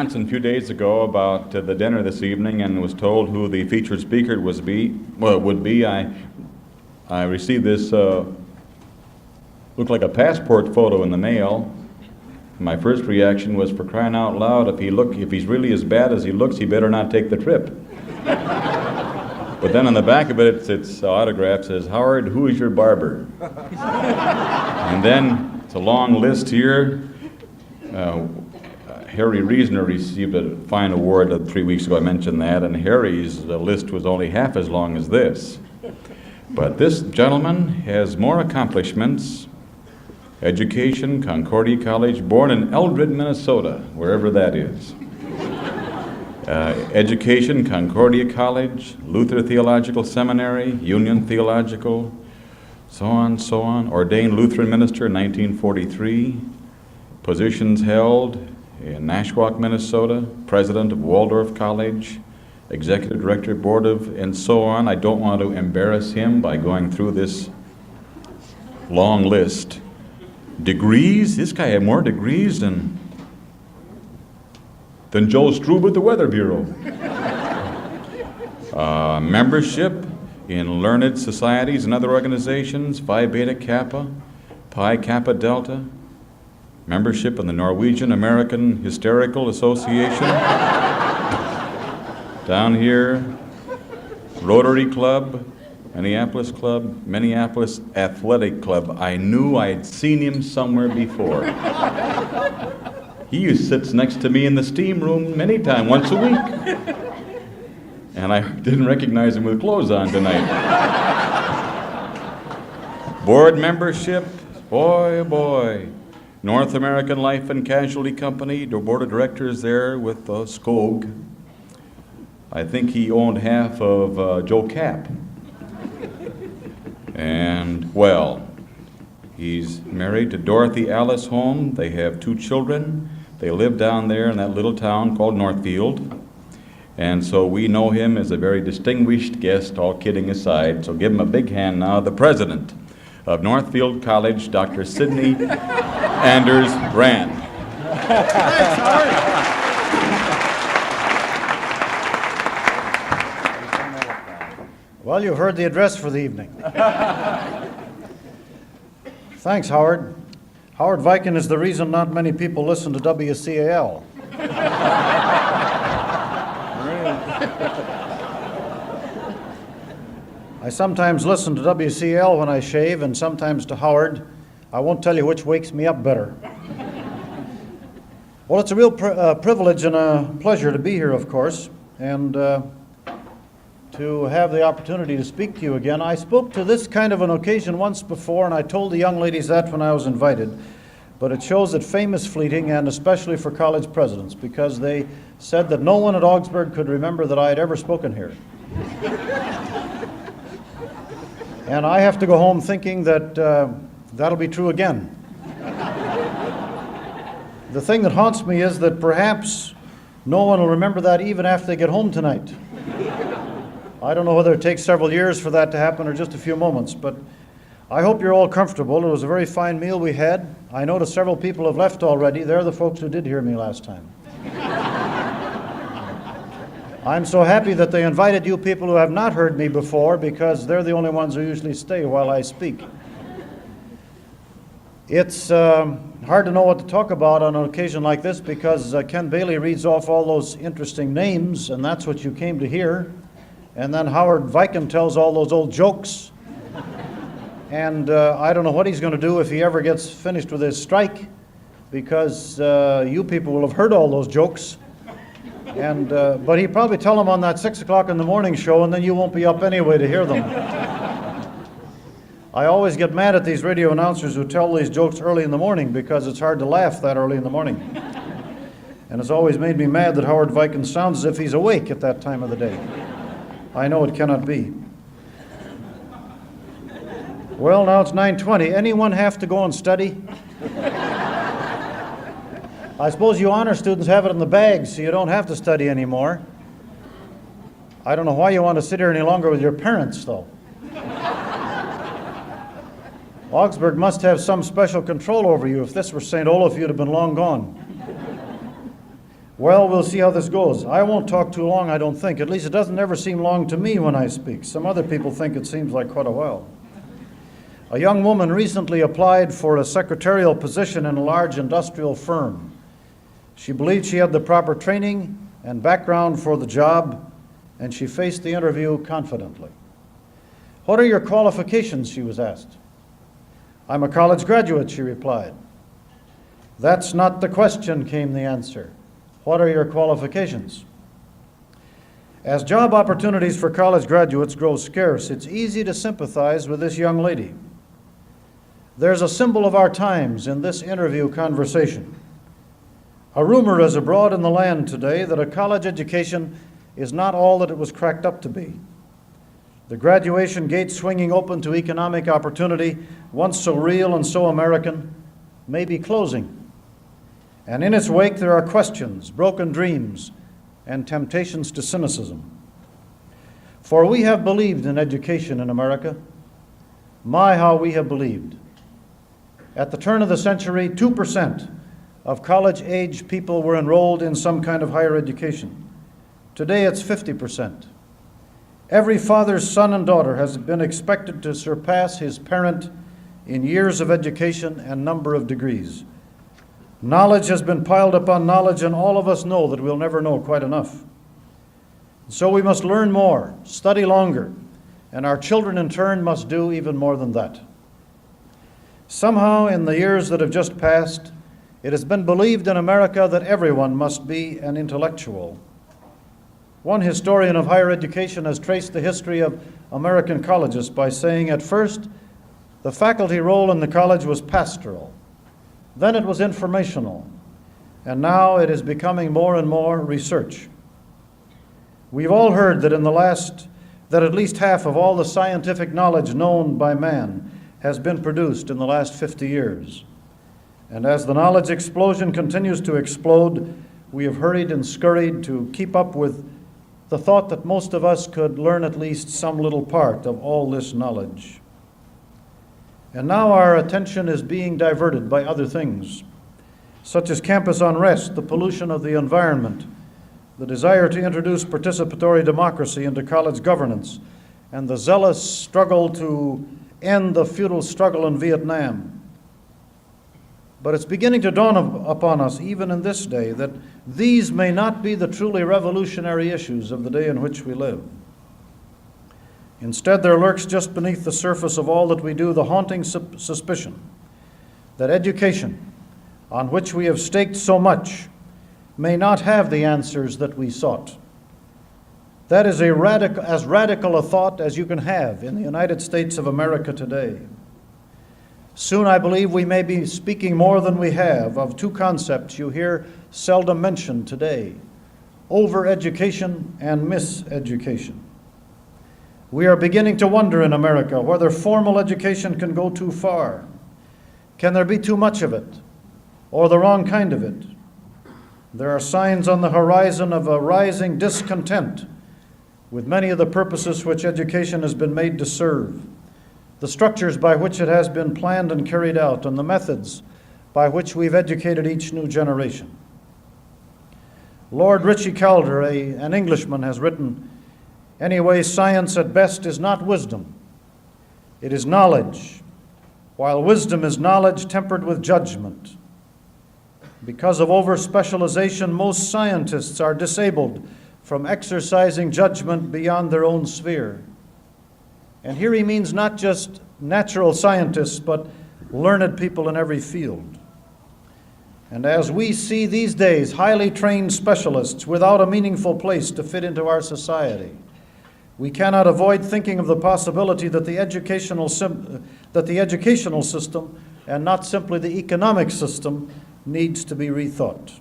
Wisconsin a few days ago about the dinner this evening and was told who the featured speaker would be. I received this looked like a passport photo in the mail. My first reaction was, for crying out loud, if he's really as bad as he looks, he better not take the trip. But then on the back of it, it's autograph says, "Howard, who is your barber?" And then it's a long list here. Harry Reasoner received a fine award 3 weeks ago. I mentioned that, and Harry's list was only half as long as this. But this gentleman has more accomplishments. Education, Concordia College, born in Eldred, Minnesota, wherever that is. Education, Concordia College, Luther Theological Seminary, Union Theological, so on. Ordained Lutheran minister in 1943. Positions held in Nashwauk, Minnesota, president of Waldorf College, executive director, board of, and so on. I don't want to embarrass him by going through this long list. Degrees, this guy had more degrees than Joe Strube at the Weather Bureau. Membership in learned societies and other organizations, Phi Beta Kappa, Pi Kappa Delta. Membership in the Norwegian American Hysterical Association. Down here, Rotary Club, Minneapolis Athletic Club. I knew I'd seen him somewhere before. He sits next to me in the steam room many times, once a week. And I didn't recognize him with clothes on tonight. Board membership, boy, oh boy. North American Life and Casualty Company, the board of directors there with Skog. I think he owned half of Joe Cap. And, well, he's married to Dorothy Alice Holm. They have 2 children. They live down there in that little town called Northfield. And so we know him as a very distinguished guest, all kidding aside. So give him a big hand now, the president of Northfield College, Dr. Sidney Anders Brand. Thanks, Howard. Well, you've heard the address for the evening. Thanks, Howard. Howard Viken is the reason not many people listen to WCAL. I sometimes listen to WCAL when I shave, and sometimes to Howard. I won't tell you which wakes me up better. Well, it's a real privilege and a pleasure to be here, of course, and to have the opportunity to speak to you again. I spoke to this kind of an occasion once before, and I told the young ladies that when I was invited. But it shows that fame is fleeting, and especially for college presidents, because they said that no one at Augsburg could remember that I had ever spoken here. And I have to go home thinking that that'll be true again. The thing that haunts me is that perhaps no one will remember that even after they get home tonight. I don't know whether it takes several years for that to happen or just a few moments, but I hope you're all comfortable. It was a very fine meal we had. I noticed several people have left already. They're the folks who did hear me last time. I'm so happy that they invited you people who have not heard me before, because they're the only ones who usually stay while I speak. It's hard to know what to talk about on an occasion like this, because Ken Bailey reads off all those interesting names, and that's what you came to hear. And then Howard Viken tells all those old jokes. And I don't know what he's going to do if he ever gets finished with his strike, because you people will have heard all those jokes. And but he'd probably tell them on that 6 o'clock in the morning show, and then you won't be up anyway to hear them. I always get mad at these radio announcers who tell these jokes early in the morning, because it's hard to laugh that early in the morning. And it's always made me mad that Howard Viken sounds as if he's awake at that time of the day. I know it cannot be. Well, now it's 9:20. Anyone have to go and study? I suppose you honor students have it in the bags, so you don't have to study anymore. I don't know why you want to sit here any longer with your parents, though. Augsburg must have some special control over you. If this were St. Olaf, you'd have been long gone. Well, we'll see how this goes. I won't talk too long, I don't think. At least it doesn't ever seem long to me when I speak. Some other people think it seems like quite a while. A young woman recently applied for a secretarial position in a large industrial firm. She believed she had the proper training and background for the job, and she faced the interview confidently. "What are your qualifications?" she was asked. "I'm a college graduate," she replied. "That's not the question," came the answer. "What are your qualifications?" As job opportunities for college graduates grow scarce, it's easy to sympathize with this young lady. There's a symbol of our times in this interview conversation. A rumor is abroad in the land today that a college education is not all that it was cracked up to be. The graduation gate swinging open to economic opportunity, once so real and so American, may be closing. And in its wake there are questions, broken dreams, and temptations to cynicism. For we have believed in education in America. My, how we have believed. At the turn of the century, 2% of college-age people were enrolled in some kind of higher education. Today it's 50%. Every father's son and daughter has been expected to surpass his parent in years of education and number of degrees. Knowledge has been piled upon knowledge, and all of us know that we'll never know quite enough. So we must learn more, study longer, and our children in turn must do even more than that. Somehow, in the years that have just passed, it has been believed in America that everyone must be an intellectual. One historian of higher education has traced the history of American colleges by saying, at first, the faculty role in the college was pastoral. Then it was informational. And now it is becoming more and more research. We've all heard that that at least half of all the scientific knowledge known by man has been produced in the last 50 years. And as the knowledge explosion continues to explode, we have hurried and scurried to keep up with the thought that most of us could learn at least some little part of all this knowledge. And now our attention is being diverted by other things, such as campus unrest, the pollution of the environment, the desire to introduce participatory democracy into college governance, and the zealous struggle to end the feudal struggle in Vietnam. But it's beginning to dawn upon us, even in this day, that these may not be the truly revolutionary issues of the day in which we live. Instead, there lurks just beneath the surface of all that we do the haunting suspicion that education, on which we have staked so much, may not have the answers that we sought. That is as radical a thought as you can have in the United States of America today. Soon, I believe, we may be speaking more than we have of two concepts you hear seldom mentioned today: overeducation and miseducation. We are beginning to wonder in America whether formal education can go too far. Can there be too much of it, or the wrong kind of it? There are signs on the horizon of a rising discontent with many of the purposes which education has been made to serve, the structures by which it has been planned and carried out, and the methods by which we've educated each new generation. Lord Ritchie Calder, an Englishman, has written, "Anyway, science at best is not wisdom. It is knowledge, while wisdom is knowledge tempered with judgment. Because of over-specialization, most scientists are disabled from exercising judgment beyond their own sphere." And here he means not just natural scientists, but learned people in every field. And as we see these days highly trained specialists without a meaningful place to fit into our society, we cannot avoid thinking of the possibility that the educational system, and not simply the economic system, needs to be rethought.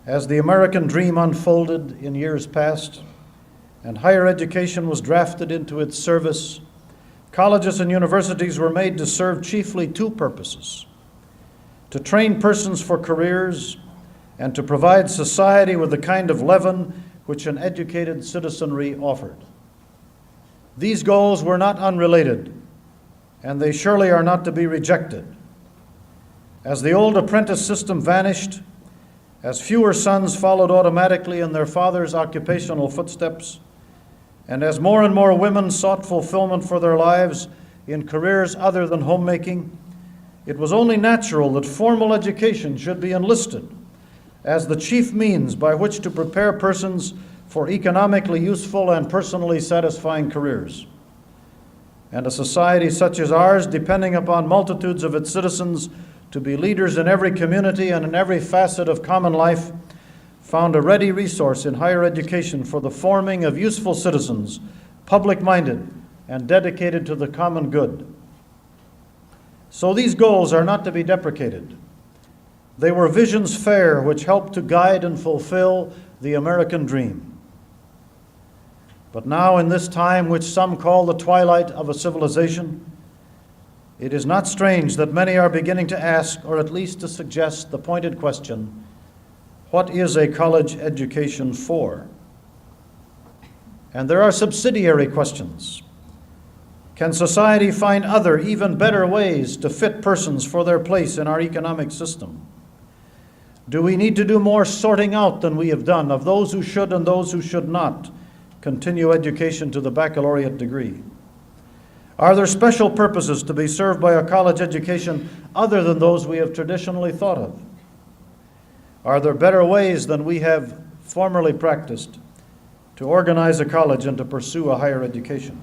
As the American dream unfolded in years past, and higher education was drafted into its service, colleges and universities were made to serve chiefly two purposes: to train persons for careers, and to provide society with the kind of leaven which an educated citizenry offered. These goals were not unrelated, and they surely are not to be rejected. As the old apprentice system vanished, as fewer sons followed automatically in their father's occupational footsteps, and as more and more women sought fulfillment for their lives in careers other than homemaking, it was only natural that formal education should be enlisted as the chief means by which to prepare persons for economically useful and personally satisfying careers. And a society such as ours, depending upon multitudes of its citizens to be leaders in every community and in every facet of common life, found a ready resource in higher education for the forming of useful citizens, public-minded and dedicated to the common good. So these goals are not to be deprecated. They were visions fair which helped to guide and fulfill the American dream. But now, in this time which some call the twilight of a civilization, it is not strange that many are beginning to ask, or at least to suggest, the pointed question, what is a college education for? And there are subsidiary questions. Can society find other, even better ways to fit persons for their place in our economic system? Do we need to do more sorting out than we have done of those who should and those who should not continue education to the baccalaureate degree? Are there special purposes to be served by a college education other than those we have traditionally thought of? Are there better ways than we have formerly practiced to organize a college and to pursue a higher education?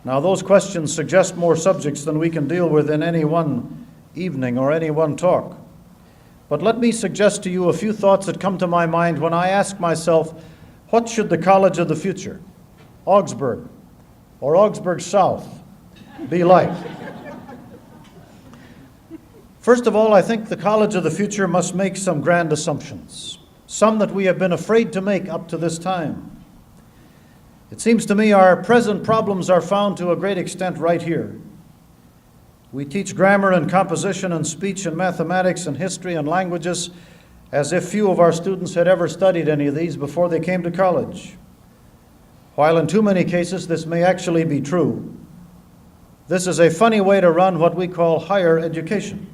Now, those questions suggest more subjects than we can deal with in any one evening or any one talk. But let me suggest to you a few thoughts that come to my mind when I ask myself, what should the college of the future, Augsburg or Augsburg South, be like? First of all, I think the college of the future must make some grand assumptions, some that we have been afraid to make up to this time. It seems to me our present problems are found to a great extent right here. We teach grammar and composition and speech and mathematics and history and languages as if few of our students had ever studied any of these before they came to college. While in too many cases this may actually be true, this is a funny way to run what we call higher education.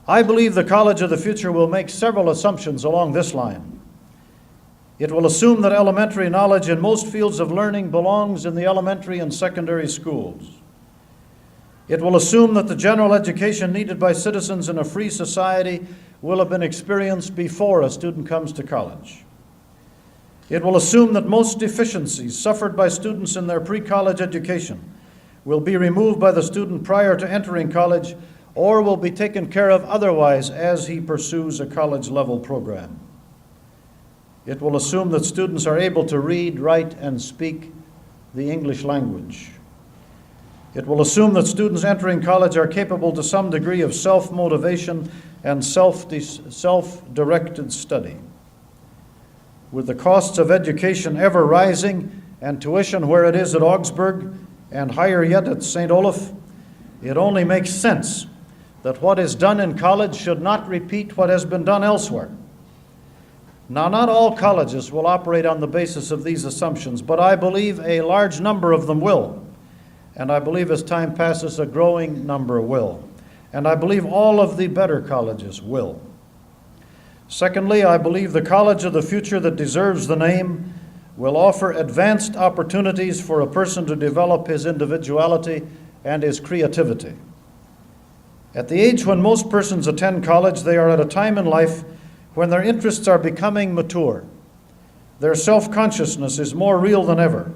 I believe the college of the future will make several assumptions along this line. It will assume that elementary knowledge in most fields of learning belongs in the elementary and secondary schools. It will assume that the general education needed by citizens in a free society will have been experienced before a student comes to college. It will assume that most deficiencies suffered by students in their pre-college education will be removed by the student prior to entering college or will be taken care of otherwise as he pursues a college-level program. It will assume that students are able to read, write, and speak the English language. It will assume that students entering college are capable to some degree of self-motivation and self-directed study. With the costs of education ever rising and tuition where it is at Augsburg and higher yet at St. Olaf, it only makes sense that what is done in college should not repeat what has been done elsewhere. Now, not all colleges will operate on the basis of these assumptions, but I believe a large number of them will. And I believe as time passes, a growing number will. And I believe all of the better colleges will. Secondly, I believe the college of the future that deserves the name will offer advanced opportunities for a person to develop his individuality and his creativity. At the age when most persons attend college, they are at a time in life when their interests are becoming mature. Their self-consciousness is more real than ever,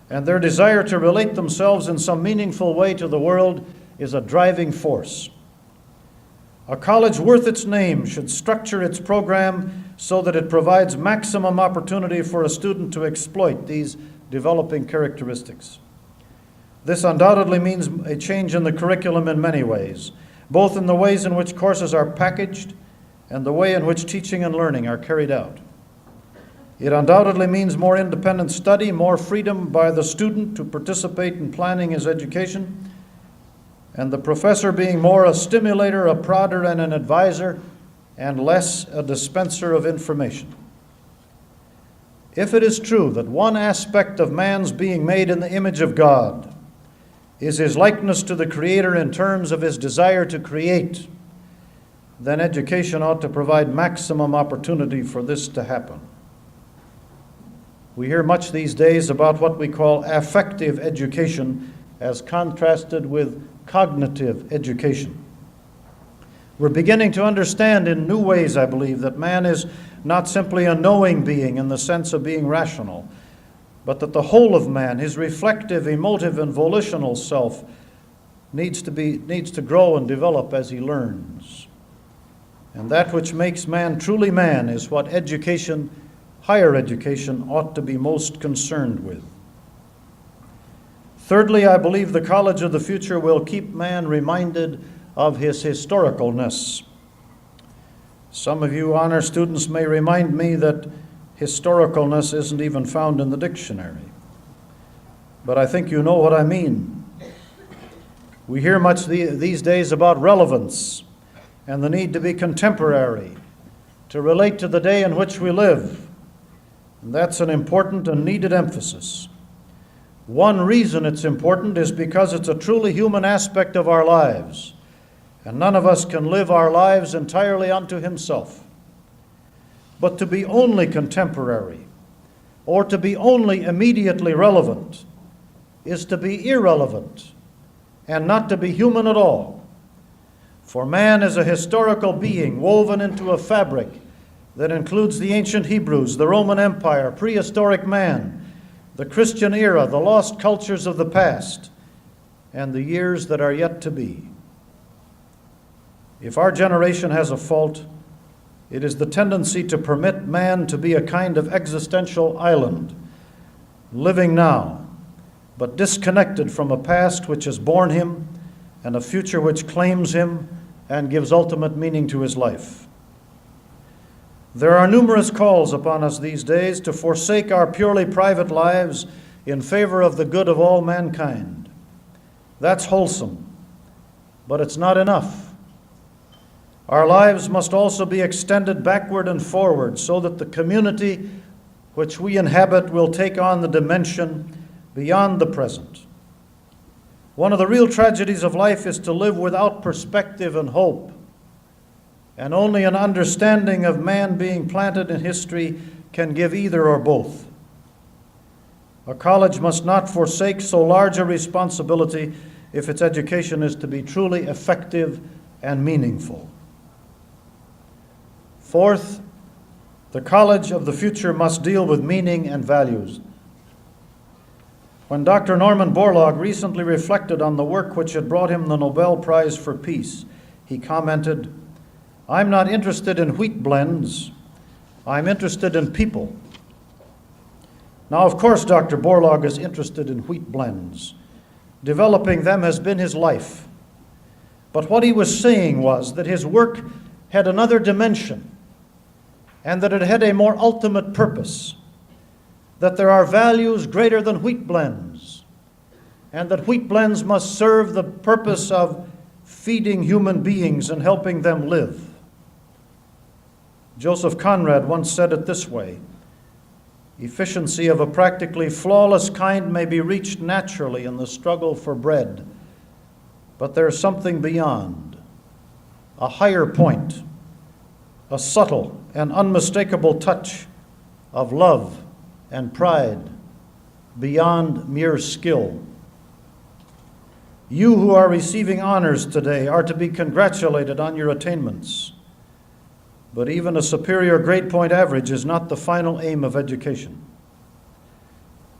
and their desire to relate themselves in some meaningful way to the world is a driving force. A college worth its name should structure its program so that it provides maximum opportunity for a student to exploit these developing characteristics. This undoubtedly means a change in the curriculum in many ways, both in the ways in which courses are packaged and the way in which teaching and learning are carried out. It undoubtedly means more independent study, more freedom by the student to participate in planning his education, and the professor being more a stimulator, a prodder, and an advisor, and less a dispenser of information. If it is true that one aspect of man's being made in the image of God is his likeness to the Creator in terms of his desire to create, then education ought to provide maximum opportunity for this to happen. We hear much these days about what we call affective education as contrasted with cognitive education. We're beginning to understand in new ways, I believe, that man is not simply a knowing being in the sense of being rational, but that the whole of man, his reflective, emotive, and volitional self, needs to grow and develop as he learns. And that which makes man truly man is what education, higher education, ought to be most concerned with. Thirdly, I believe the college of the future will keep man reminded of his historicalness. Some of you honor students may remind me that historicalness isn't even found in the dictionary. But I think you know what I mean. We hear much these days about relevance and the need to be contemporary, to relate to the day in which we live. And that's an important and needed emphasis. One reason it's important is because it's a truly human aspect of our lives, and none of us can live our lives entirely unto himself. But to be only contemporary, or to be only immediately relevant, is to be irrelevant and not to be human at all. For man is a historical being woven into a fabric that includes the ancient Hebrews, the Roman Empire, prehistoric man, the Christian era, the lost cultures of the past, and the years that are yet to be. If our generation has a fault, it is the tendency to permit man to be a kind of existential island, living now, but disconnected from a past which has born him and a future which claims him and gives ultimate meaning to his life. There are numerous calls upon us these days to forsake our purely private lives in favor of the good of all mankind. That's wholesome, but it's not enough. Our lives must also be extended backward and forward so that the community which we inhabit will take on the dimension beyond the present. One of the real tragedies of life is to live without perspective and hope, and only an understanding of man being planted in history can give either or both. A college must not forsake so large a responsibility if its education is to be truly effective and meaningful. Fourth, the college of the future must deal with meaning and values. When Dr. Norman Borlaug recently reflected on the work which had brought him the Nobel Prize for Peace, he commented, "I'm not interested in wheat blends, I'm interested in people." Now, of course, Dr. Borlaug is interested in wheat blends. Developing them has been his life. But what he was saying was that his work had another dimension, and that it had a more ultimate purpose, that there are values greater than wheat blends, and that wheat blends must serve the purpose of feeding human beings and helping them live. Joseph Conrad once said it this way: efficiency of a practically flawless kind may be reached naturally in the struggle for bread, but there's something beyond, a higher point, a subtle and unmistakable touch of love and pride beyond mere skill. You who are receiving honors today are to be congratulated on your attainments. But even a superior grade point average is not the final aim of education.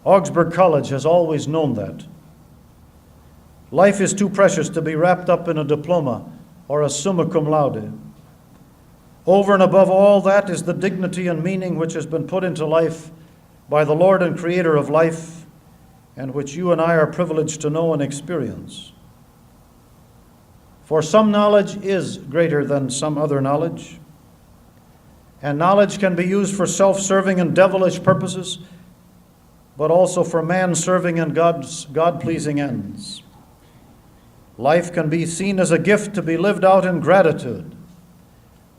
Augsburg College has always known that. Life is too precious to be wrapped up in a diploma or a summa cum laude. Over and above all that is the dignity and meaning which has been put into life by the Lord and Creator of life, and which you and I are privileged to know and experience. For some knowledge is greater than some other knowledge, and knowledge can be used for self-serving and devilish purposes, but also for man-serving and God-pleasing ends. Life can be seen as a gift to be lived out in gratitude,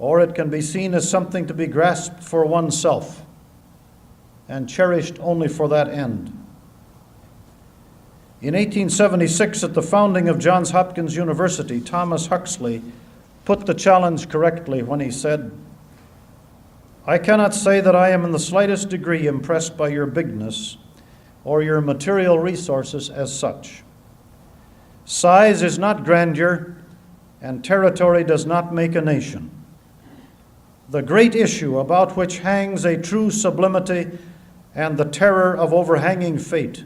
or it can be seen as something to be grasped for oneself and cherished only for that end. In 1876, at the founding of Johns Hopkins University, Thomas Huxley put the challenge correctly when he said, "I cannot say that I am in the slightest degree impressed by your bigness or your material resources as such. Size is not grandeur, and territory does not make a nation. The great issue about which hangs a true sublimity and the terror of overhanging fate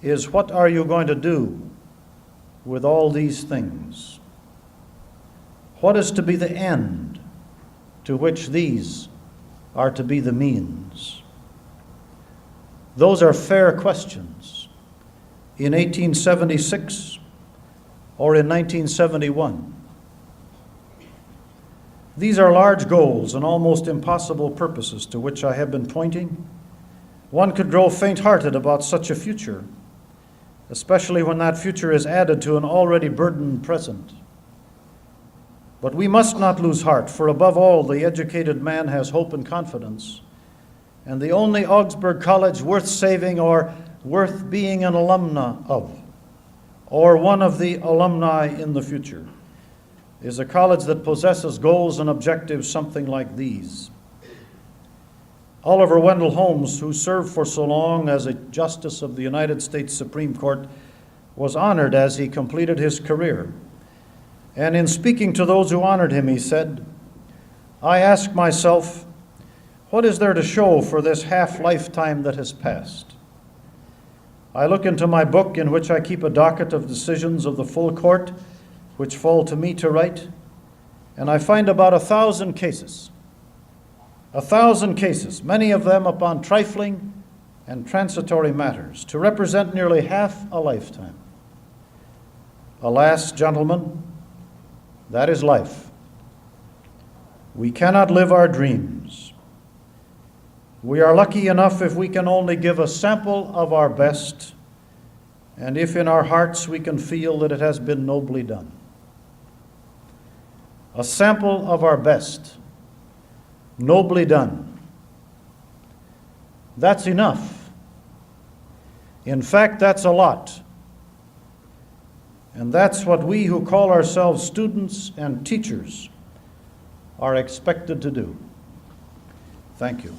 is, what are you going to do with all these things? What is to be the end to which these are to be the means?" Those are fair questions in 1876 or in 1971. These are large goals and almost impossible purposes to which I have been pointing. One could grow faint-hearted about such a future, especially when that future is added to an already burdened present. But we must not lose heart, for above all, the educated man has hope and confidence. And the only Augsburg college worth saving or worth being an alumna of, or one of the alumni in the future, is a college that possesses goals and objectives something like these. Oliver Wendell Holmes, who served for so long as a justice of the United States Supreme Court, was honored as he completed his career. And in speaking to those who honored him, he said, "I ask myself, what is there to show for this half-lifetime that has passed? I look into my book, in which I keep a docket of decisions of the full court, which fall to me to write, and I find about 1,000 cases. 1,000 cases, many of them upon trifling and transitory matters, to represent nearly half a lifetime. Alas, gentlemen, that is life. We cannot live our dreams. We are lucky enough if we can only give a sample of our best, and if in our hearts we can feel that it has been nobly done. A sample of our best, nobly done. That's enough. In fact, that's a lot. And that's what we who call ourselves students and teachers are expected to do." Thank you.